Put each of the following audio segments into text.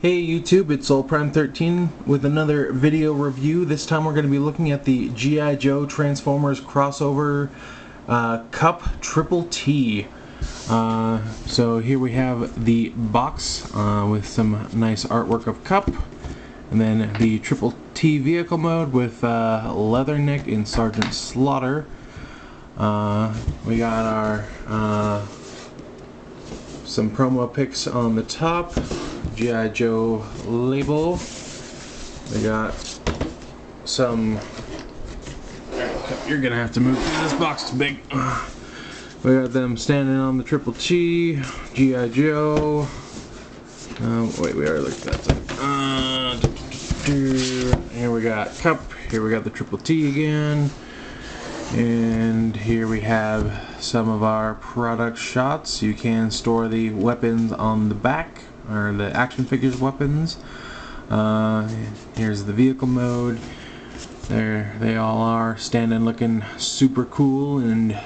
Hey YouTube, it's SoulPrime13 with another video review. This time we're going to be looking at the G.I. Joe Transformers crossover Cup Triple T. So here we have the box with some nice artwork of Cup, and then the Triple T vehicle mode with Leatherneck and Sergeant Slaughter. We got our some promo pics on the top, G.I. Joe label. We got some, you're gonna have to move through, this box is big. We got them standing on the Triple T, G.I. Joe. Wait, we already looked at that. Here we got Cup, here we got the Triple T again. And here we have some of our product shots. You can store the weapons on the back, or the action figures weapons. Here's the vehicle mode. There they all are, standing looking super cool and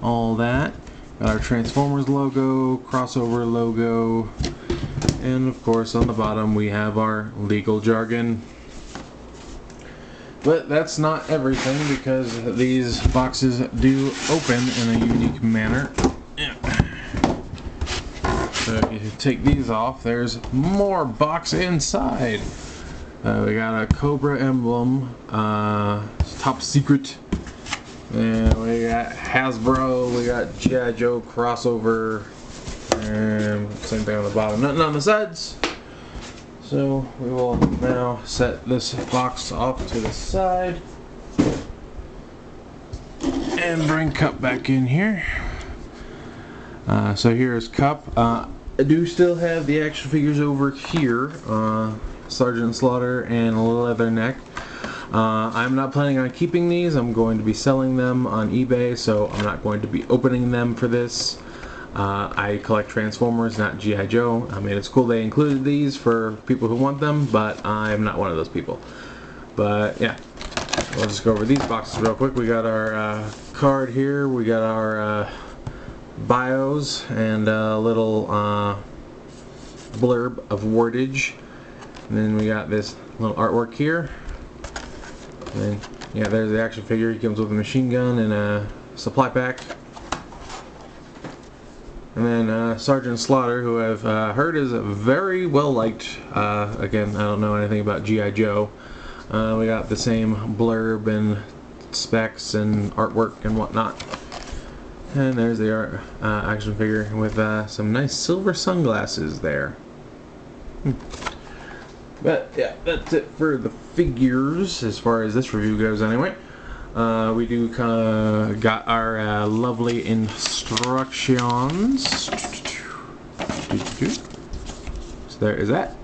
all that. Got our Transformers logo, crossover logo, and of course on the bottom we have our legal jargon. But that's not everything, because these boxes do open in a unique manner. So if you take these off, there's more box inside. We got a Cobra emblem, top secret, and we got Hasbro, we got G.I. Joe crossover, and same thing on the bottom, nothing on the sides. So we will now set this box off to the side and bring Cup back in here. So here's Cup. I do still have the action figures over here, Sergeant Slaughter and Leatherneck. I'm not planning on keeping these. I'm going to be selling them on eBay, so I'm not going to be opening them for this. I collect Transformers, not G.I. Joe. I mean, it's cool they included these for people who want them, but I'm not one of those people. But yeah, we'll just go over these boxes real quick. We got our card here, we got our bios, and a little blurb of wordage. And then we got this little artwork here. And yeah, there's the action figure. He comes with a machine gun and a supply pack. And then Sergeant Slaughter, who I've heard is very well liked. Again, I don't know anything about G.I. Joe. We got the same blurb and specs and artwork and whatnot. And there's the action figure with some nice silver sunglasses there. But yeah, that's it for the figures as far as this review goes anyway. We do got our lovely instructions. So there is that.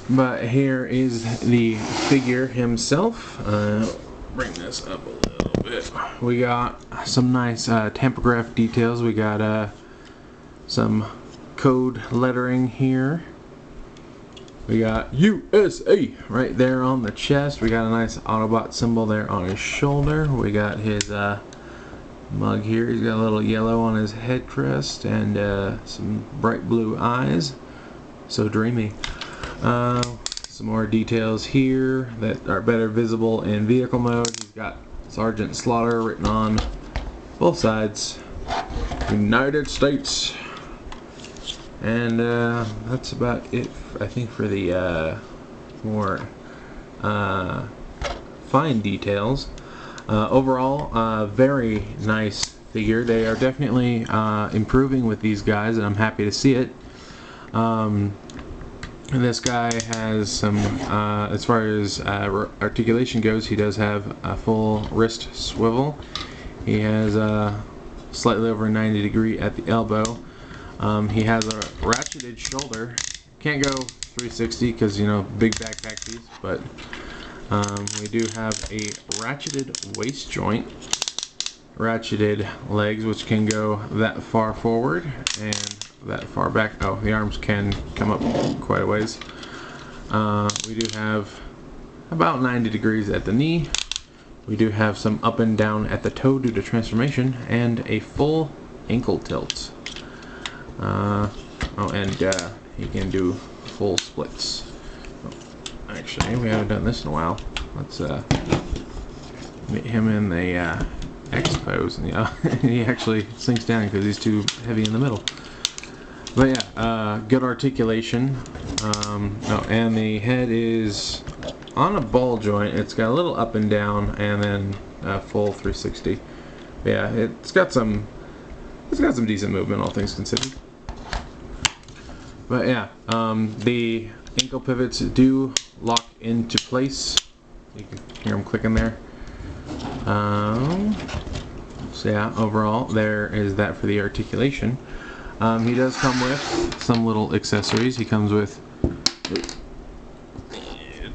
But here is the figure himself. Bring this up a little bit. We got some nice tampograph details. We got some code lettering here. We got USA right there on the chest. We got a nice Autobot symbol there on his shoulder. We got his mug here. He's got a little yellow on his head crest and some bright blue eyes. So dreamy. Some more details here that are better visible in vehicle mode. He's got Sergeant Slaughter written on both sides. United States. And that's about it, I think, for the more fine details. Overall, very nice figure. They are definitely improving with these guys, and I'm happy to see it. And this guy has some, as far as articulation goes, he does have a full wrist swivel. He has slightly over 90 degree at the elbow. He has a ratcheted shoulder. Can't go 360 because, you know, big backpack piece, but we do have a ratcheted waist joint, ratcheted legs, which can go that far forward and that far back. Oh, the arms can come up quite a ways. We do have about 90 degrees at the knee. We do have some up and down at the toe due to transformation, and a full ankle tilt. Oh, and he can do full splits. Oh, actually, we haven't done this in a while. Let's get him in the X pose, and he actually sinks down because he's too heavy in the middle. But yeah, good articulation. Oh, and the head is on a ball joint. It's got a little up and down, and then full 360. But yeah, it's got some decent movement, all things considered. But yeah, the ankle pivots do lock into place. You can hear them clicking there. So yeah, overall, there is that for the articulation. He does come with some little accessories. He comes with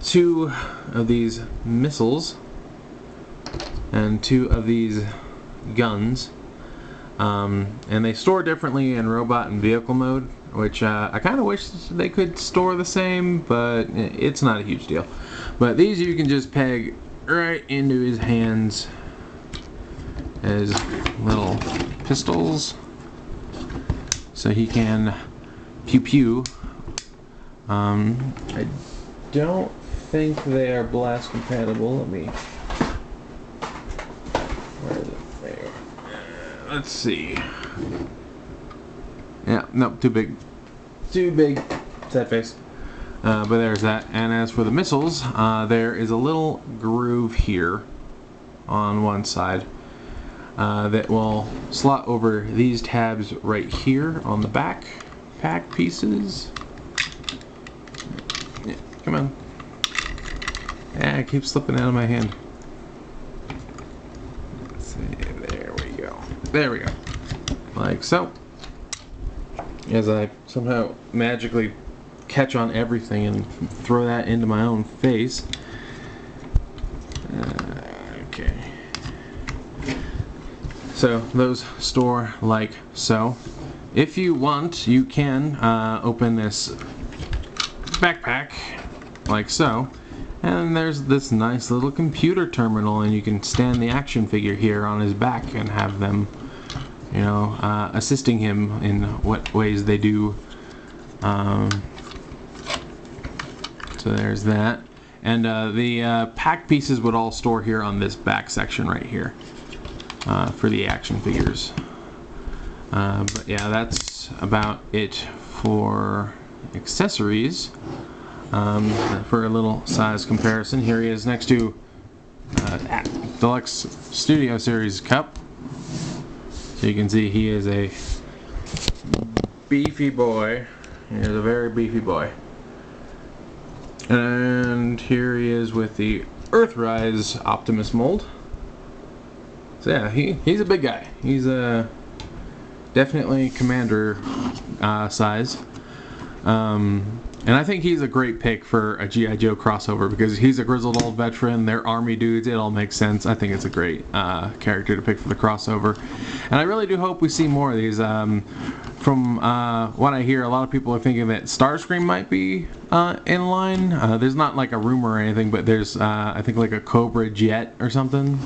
2 of these missiles and 2 of these guns. And they store differently in robot and vehicle mode, which I kind of wish they could store the same, but it's not a huge deal. But these you can just peg right into his hands as little pistols, so he can pew pew. I don't think they are blast compatible. Let me. Where is it? There. Let's see. Yeah, nope, too big. Too big. Sad face. But there's that. And as for the missiles, there is a little groove here on one side that will slot over these tabs right here on the back pack pieces. Yeah, come on. Yeah, it keeps slipping out of my hand. Let's see, there we go. There we go. Like so. As I somehow magically catch on everything and throw that into my own face. Okay. So those store like so. If you want, you can open this backpack like so. And there's this nice little computer terminal, and you can stand the action figure here on his back and have them, you know, assisting him in what ways they do. So there's that. And the pack pieces would all store here on this back section right here for the action figures. But yeah, that's about it for accessories. For a little size comparison, here he is next to Deluxe Studio Series Cup. So you can see he is a beefy boy. He is a very beefy boy. And here he is with the Earthrise Optimus mold. So yeah, he's a big guy. He's a definitely Commander size. And I think he's a great pick for a G.I. Joe crossover because he's a grizzled old veteran. They're army dudes. It all makes sense. I think it's a great character to pick for the crossover. And I really do hope we see more of these. From what I hear, a lot of people are thinking that Starscream might be in line. There's not like a rumor or anything, but there's, I think, like a Cobra Jet or something.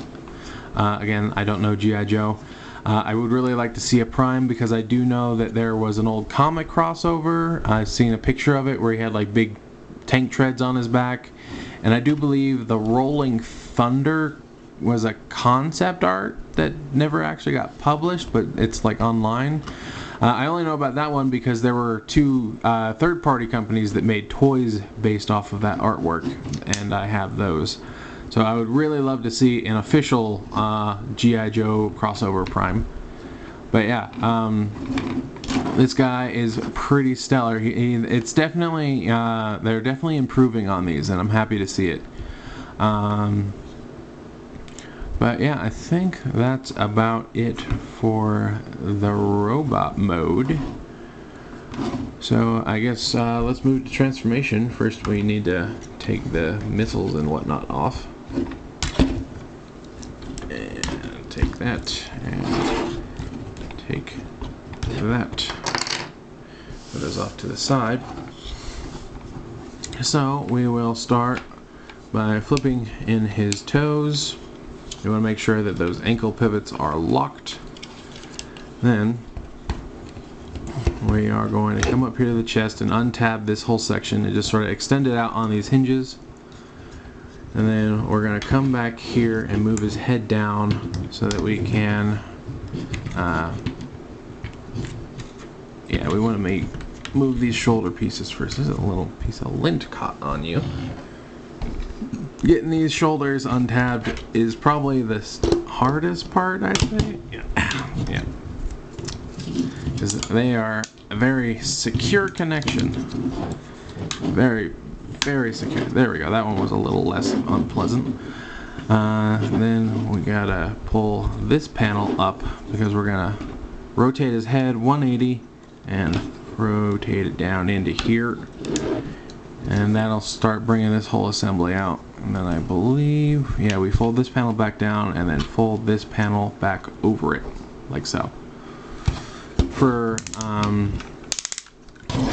Again, I don't know G.I. Joe. I would really like to see a Prime because I do know that there was an old comic crossover. I've seen a picture of it where he had like big tank treads on his back. And I do believe the Rolling Thunder was a concept art that never actually got published, but it's like online. I only know about that one because there were 2 third-party companies that made toys based off of that artwork, and I have those. So I would really love to see an official G.I. Joe crossover Prime. But yeah, this guy is pretty stellar. It's definitely, they're definitely improving on these, and I'm happy to see it. But yeah, I think that's about it for the robot mode. So I guess let's move to transformation. First we need to take the missiles and whatnot off. And take that, and take that. Put those off to the side. So we will start by flipping in his toes. You want to make sure that those ankle pivots are locked. Then we are going to come up here to the chest and untab this whole section and just sort of extend it out on these hinges. And then we're going to come back here and move his head down so that we can, yeah, we want to move these shoulder pieces first. There's a little piece of lint caught on you. Getting these shoulders untabbed is probably the hardest part, I'd say. Yeah. Because they are a very secure connection. Very, very secure. There we go. That one was a little less unpleasant. Then we gotta pull this panel up because we're gonna rotate his head 180 and rotate it down into here. And that'll start bringing this whole assembly out. And then I believe, yeah, we fold this panel back down and then fold this panel back over it, like so. For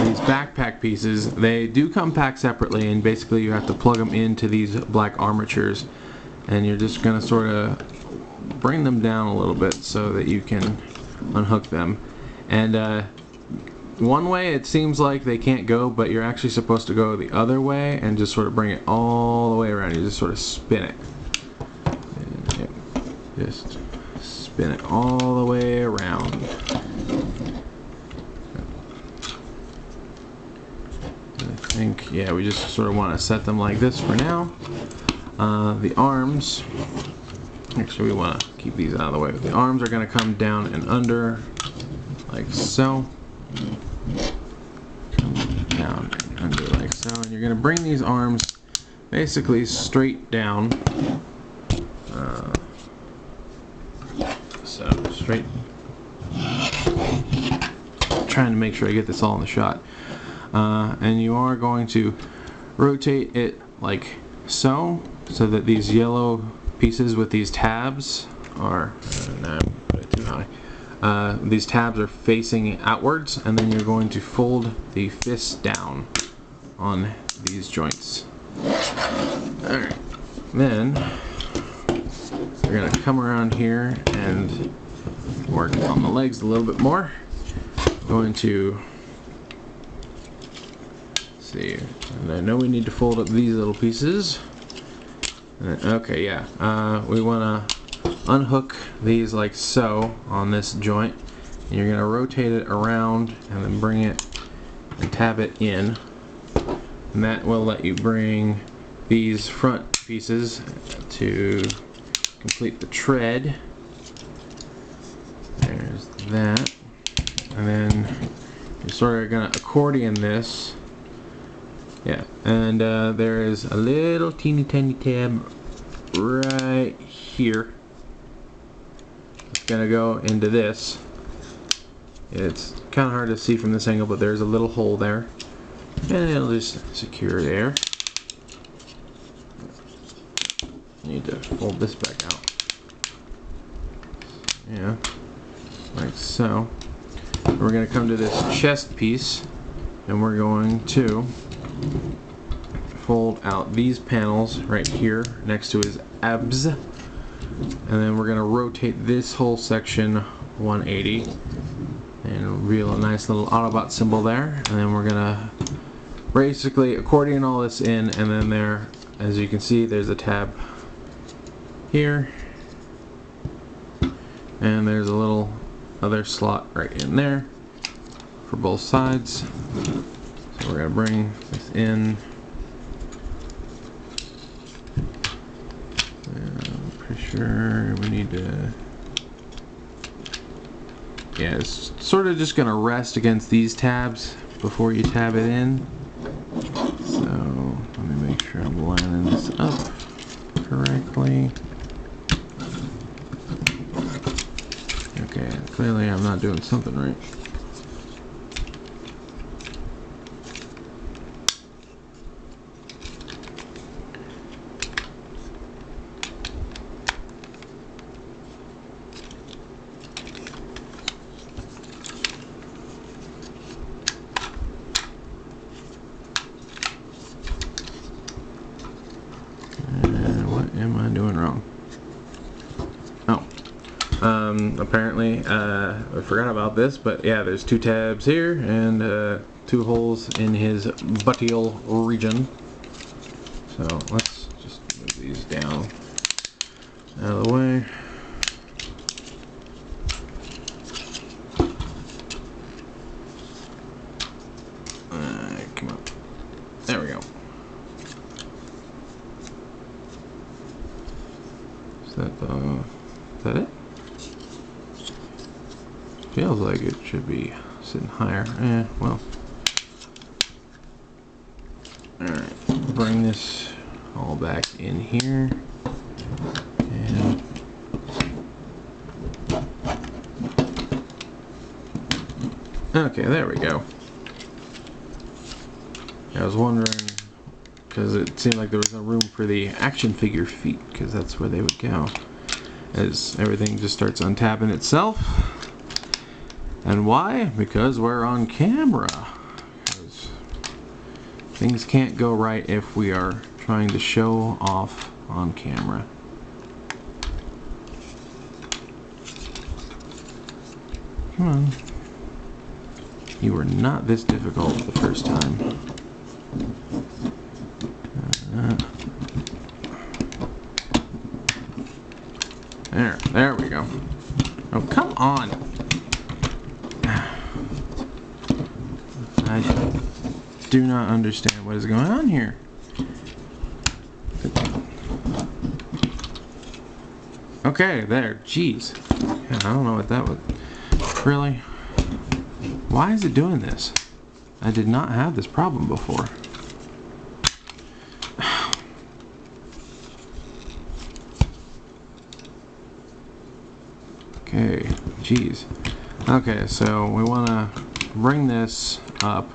these backpack pieces, they do come packed separately, and basically you have to plug them into these black armatures, and you're just going to sort of bring them down a little bit so that you can unhook them. And one way it seems like they can't go, but you're actually supposed to go the other way and just sort of bring it all the way around. You just sort of spin it. And, yep, just spin it all the way around. I think, yeah, we just sort of want to set them like this for now. The arms, actually we want to keep these out of the way. The arms are going to come down and under, like so. Come down and under like so. And you're going to bring these arms basically straight down. So straight. Trying to make sure I get this all in the shot. And you are going to rotate it like so that these yellow pieces with these tabs are, no, put it too high. These tabs are facing outwards, and then you're going to fold the fist down on these joints. Alright, then we're going to come around here and work on the legs a little bit more. Going to see, and I know we need to fold up these little pieces. Okay, yeah, we want to unhook these like so on this joint, and you're going to rotate it around and then bring it and tab it in, and that will let you bring these front pieces to complete the tread. There's that, and then you're sort of going to accordion this. Yeah, and there is a little teeny tiny tab right here. It's gonna go into this. It's kind of hard to see from this angle, but there's a little hole there, and it'll just secure there. Need to fold this back out. Yeah, like so. We're gonna come to this chest piece, and we're going to fold out these panels right here next to his abs, and then we're going to rotate this whole section 180 and reveal a nice little Autobot symbol there, and then we're going to basically accordion all this in, and then there, as you can see, there's a tab here, and there's a little other slot right in there for both sides. So we're going to bring this in. I'm pretty sure we need to, yeah, it's sort of just going to rest against these tabs before you tab it in. So let me make sure I'm lining this up correctly. Okay, clearly I'm not doing something right. What am I doing wrong? Oh, Apparently, I forgot about this, but yeah, there's 2 tabs here and 2 holes in his buttial region. So let's just move these down out of the way. Come on. There we go. Is that it? Feels like it should be sitting higher. Well. Alright, bring this all back in here. And okay, there we go. I was wondering, because it seemed like there was no room for the action figure feet, because that's where they would go. As everything just starts untapping itself. And why? Because we're on camera. Because things can't go right if we are trying to show off on camera. Come on. You were not this difficult the first time. There we go. Oh, come on. I do not understand what is going on here. Okay, there. Jeez. Yeah, I don't know what that was. Really? Why is it doing this? I did not have this problem before. Okay, jeez. Okay, so we want to bring this up,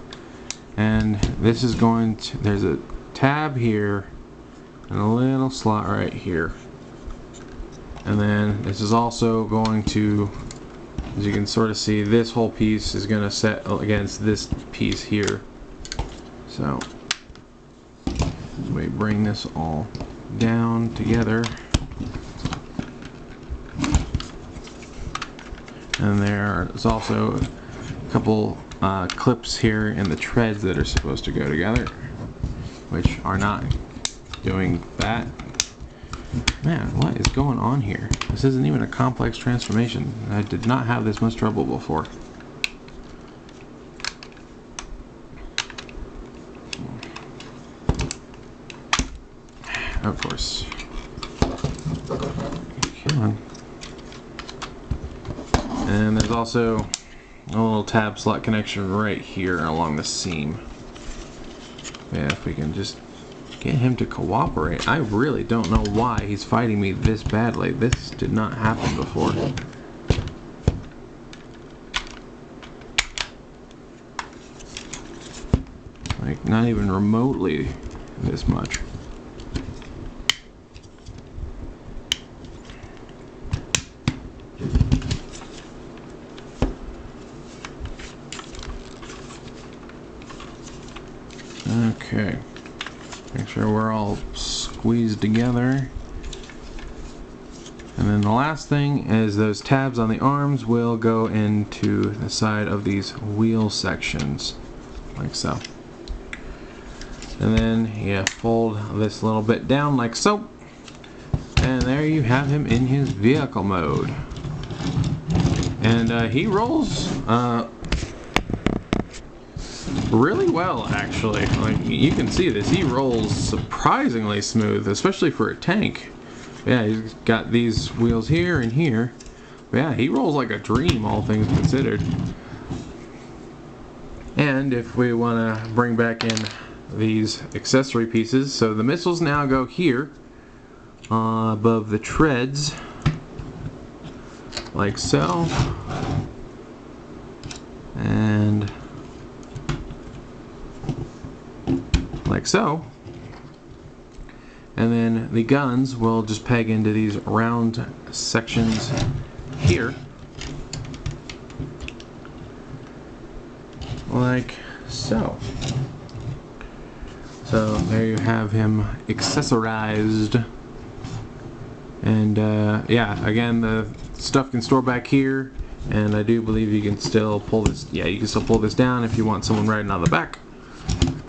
and this is going to, there's a tab here and a little slot right here, and then this is also going to, as you can sort of see, this whole piece is going to set against this piece here. So we bring this all down together. And there's also a couple clips here in the treads that are supposed to go together, which are not doing that. Man, what is going on here? This isn't even a complex transformation. I did not have this much trouble before. Of course. Come on. And there's also a little tab slot connection right here along the seam. Yeah, if we can just get him to cooperate. I really don't know why he's fighting me this badly. This did not happen before. Like, not even remotely this much. Okay, make sure we're all squeezed together. And then the last thing is those tabs on the arms will go into the side of these wheel sections, like so. And then you fold this little bit down like so. And there you have him in his vehicle mode. And he rolls really well, actually. Like, you can see this, he rolls surprisingly smooth, especially for a tank. Yeah, he's got these wheels here and here, but yeah, he rolls like a dream, all things considered. And if we want to bring back in these accessory pieces, so the missiles now go here above the treads, like so, and like so. And then the guns will just peg into these round sections here, like so. So there you have him accessorized. And yeah, again, the stuff can store back here, and I do believe you can still pull this. Yeah, you can still pull this down if you want someone riding on the back,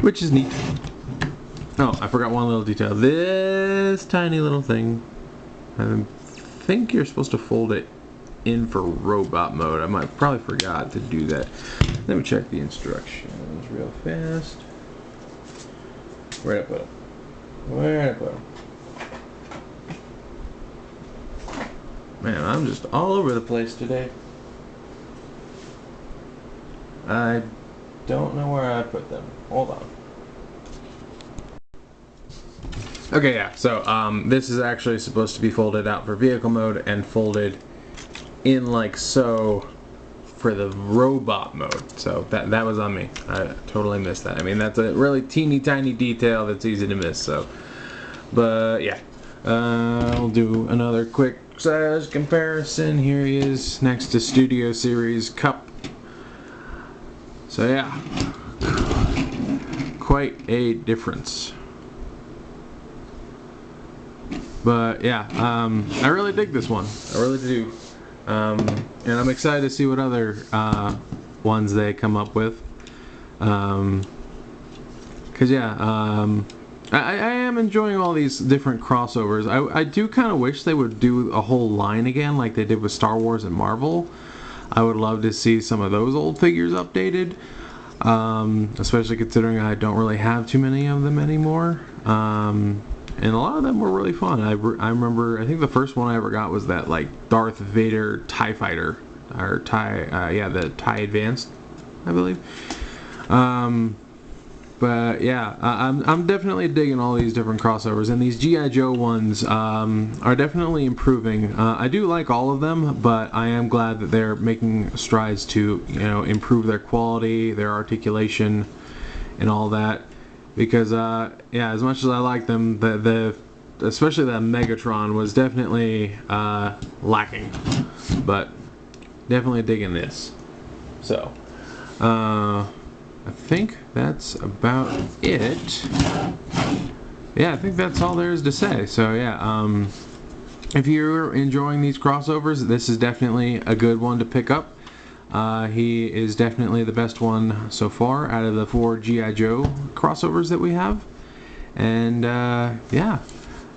which is neat. Oh, I forgot one little detail. This tiny little thing. I think you're supposed to fold it in for robot mode. I might probably forgot to do that. Let me check the instructions real fast. Where'd I put them? Where'd I put them? Man, I'm just all over the place today. I don't know where I put them. Hold on. Okay, yeah, so this is actually supposed to be folded out for vehicle mode and folded in like so for the robot mode. So that was on me. I totally missed that. I mean, that's a really teeny tiny detail that's easy to miss. So, but yeah, we'll do another quick size comparison. Here he is next to Studio Series Cup. So yeah, quite a difference. But yeah, I really dig this one. I really do. And I'm excited to see what other ones they come up with. Cause yeah, I am enjoying all these different crossovers. I do kind of wish they would do a whole line again like they did with Star Wars and Marvel. I would love to see some of those old figures updated. Especially considering I don't really have too many of them anymore. And a lot of them were really fun. I remember, I think the first one I ever got was that like Darth Vader TIE Fighter, or yeah, the TIE Advanced, I believe. But yeah, I'm definitely digging all these different crossovers, and these G.I. Joe ones are definitely improving. I do like all of them, but I am glad that they're making strides to, you know, improve their quality, their articulation, and all that. Because yeah, as much as I like them, especially that Megatron was definitely lacking, but definitely digging this. So I think that's about it. Yeah, I think that's all there is to say. So yeah, if you're enjoying these crossovers, this is definitely a good one to pick up. He is definitely the best one so far out of the 4 G.I. Joe crossovers that we have. And yeah,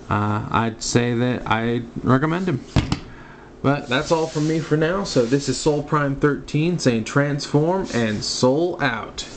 I'd say that I recommend him. But that's all from me for now. So this is Soul Prime 13 saying transform and soul out.